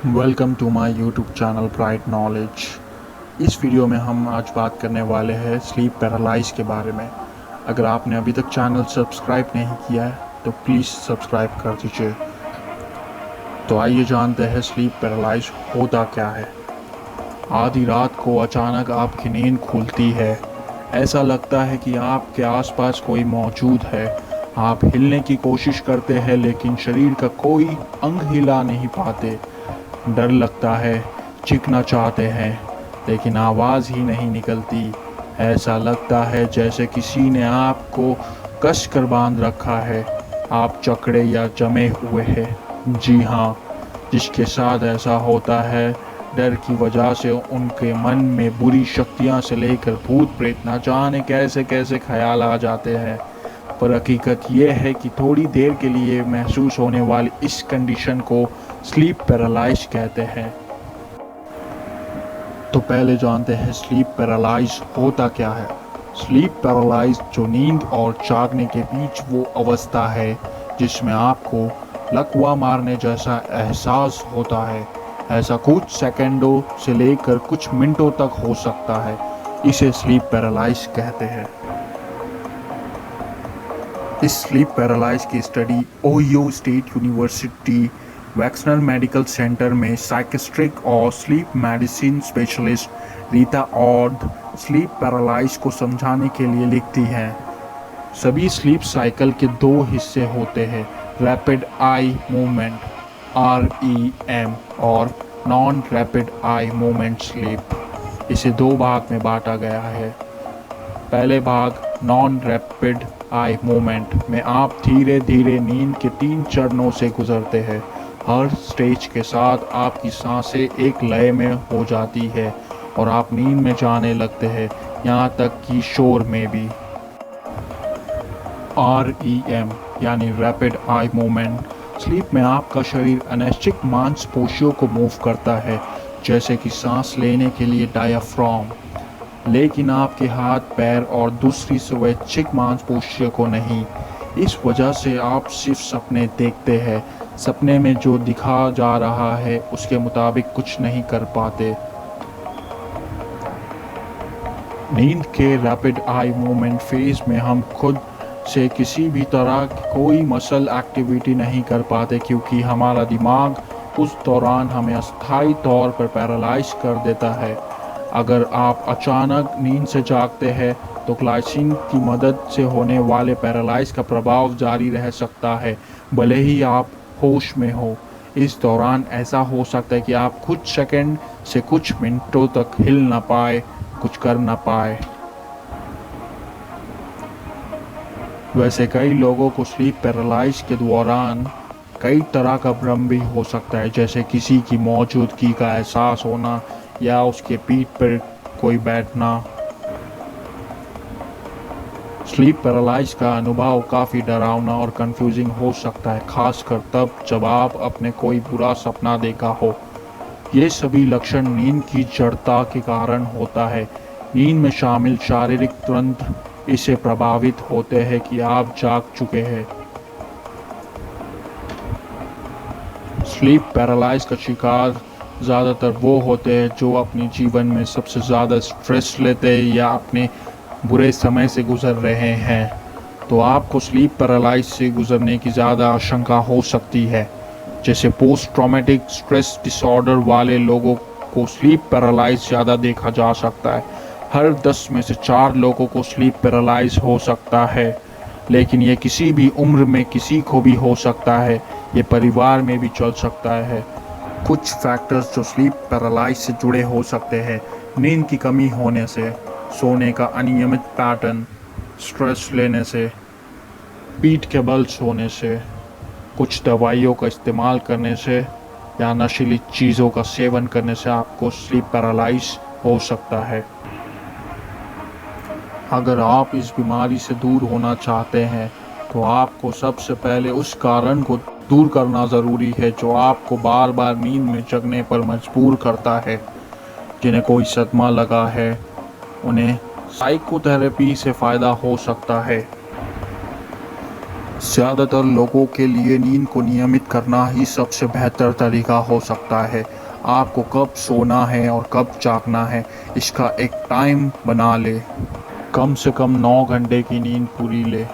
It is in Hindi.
Welcome to my YouTube channel bright knowledge. इस वीडियो में हम आज बात करने वाले हैं स्लीप पैरालाइज के बारे में। अगर आपने अभी तक चैनल सब्सक्राइब नहीं किया है तो प्लीज़ सब्सक्राइब कर दीजिए। तो आइए जानते हैं स्लीप पैरालाइज होता क्या है। आधी रात को अचानक आपकी नींद खुलती है। ऐसा लगता है कि आपके आसपास कोई मौजूद है। आप हिलने की कोशिश करते हैं लेकिन शरीर का कोई अंग हिला नहीं पाते। डर लगता है, चीखना चाहते हैं लेकिन आवाज़ ही नहीं निकलती। ऐसा लगता है जैसे किसी ने आपको कस कर बांध रखा है। आप जकड़े या जमे हुए हैं। जी हाँ, जिसके साथ ऐसा होता है डर की वजह से उनके मन में बुरी शक्तियाँ से लेकर भूत प्रेत ना जाने कैसे कैसे ख्याल आ जाते हैं। पर हकीकत यह है कि थोड़ी देर के लिए महसूस होने वाली इस कंडीशन को स्लीप पैरालाइज कहते हैं। तो पहले जानते हैं स्लीप पैरालाइज होता क्या है। स्लीप पैरालाइज जो नींद और जागने के बीच वो अवस्था है जिसमें आपको लकवा मारने जैसा एहसास होता है। ऐसा कुछ सेकंडों से लेकर कुछ मिनटों तक हो सकता है। इसे स्लीप पैरालाइज कहते हैं। इस स्लीप पैरालाइज की study Ohio State University Wexner Medical Center में साइकियाट्रिक और स्लीप मेडिसिन स्पेशलिस्ट रीता ऑर्ड स्लीप पैरालाइज को समझाने के लिए लिखती हैं। सभी स्लीप साइकिल के दो हिस्से होते हैं, रैपिड आई मूवमेंट REM और non rapid eye movement sleep. इसे दो भाग में बांटा गया है। पहले भाग नॉन रैपिड आई मूवमेंट में आप धीरे धीरे नींद के 3 चरणों से गुजरते हैं। हर स्टेज के साथ आपकी सांसें एक लय में हो जाती है और आप नींद में जाने लगते हैं, यहाँ तक कि शोर में भी। REM यानी रैपिड आई मूवमेंट स्लीप में आपका शरीर अनैच्छिक मांसपेशियों को मूव करता है, जैसे कि सांस लेने के लिए डायाफ्राम, लेकिन आपके हाथ पैर और दूसरी स्वैच्छिक मांसपेशियों को नहीं। इस वजह से आप सिर्फ सपने देखते हैं। सपने में जो दिखा जा रहा है उसके मुताबिक कुछ नहीं कर पाते। नींद के रैपिड आई मूवमेंट फेज में हम खुद से किसी भी तरह की कोई मसल एक्टिविटी नहीं कर पाते, क्योंकि हमारा दिमाग उस दौरान हमें अस्थायी तौर पर पैरालाइज कर देता है। अगर आप अचानक नींद से जागते हैं तो ग्लाइसिन की मदद से होने वाले पैरालाइज का प्रभाव जारी रह सकता है, भले ही आप होश में हो। इस दौरान ऐसा हो सकता है कि आप कुछ सेकंड से कुछ मिनटों तक हिल ना पाए, कुछ कर ना पाए। वैसे कई लोगों को स्लीप पैरालाइज के दौरान कई तरह का भ्रम भी हो सकता है, जैसे किसी की मौजूदगी का एहसास होना या उसके पीठ पर कोई बैठना। स्लीप पैरालाइज का अनुभव काफ़ी डरावना और कंफ्यूजिंग हो सकता है, खासकर तब जब आप अपने कोई बुरा सपना देखा हो। ये सभी लक्षण नींद की जड़ता के कारण होता है। नींद में शामिल शारीरिक तंत्र इससे प्रभावित होते हैं कि आप जाग चुके हैं। स्लीप पैरालाइज का शिकार ज़्यादातर वो होते हैं जो अपने जीवन में सबसे ज़्यादा स्ट्रेस लेते हैं या अपने बुरे समय से गुजर रहे हैं। तो आपको स्लीप पैरालाइज से गुजरने की ज़्यादा आशंका हो सकती है। जैसे पोस्ट ट्रॉमेटिक स्ट्रेस डिसऑर्डर वाले लोगों को स्लीप पैरालाइज ज़्यादा देखा जा सकता है। हर 10 में से 4 लोगों को स्लीप पैरालाइज हो सकता है, लेकिन ये किसी भी उम्र में किसी को भी हो सकता है। ये परिवार में भी चल सकता है। कुछ फैक्टर्स जो स्लीप पैरालाइज से जुड़े हो सकते हैं: नींद की कमी होने से, सोने का अनियमित पैटर्न, स्ट्रेस लेने से, पीठ के बल सोने से, कुछ दवाइयों का इस्तेमाल करने से या नशीली चीज़ों का सेवन करने से आपको स्लीप पैरालाइज हो सकता है। अगर आप इस बीमारी से दूर होना चाहते हैं तो आपको सबसे पहले उस कारण को दूर करना ज़रूरी है जो आपको बार बार नींद में जगने पर मजबूर करता है। जिन्हें कोई सदमा लगा है उन्हें साइकोथेरेपी से फ़ायदा हो सकता है। ज़्यादातर लोगों के लिए नींद को नियमित करना ही सबसे बेहतर तरीका हो सकता है। आपको कब सोना है और कब जागना है, इसका एक टाइम बना लें। कम से कम 9 घंटे की नींद पूरी लें।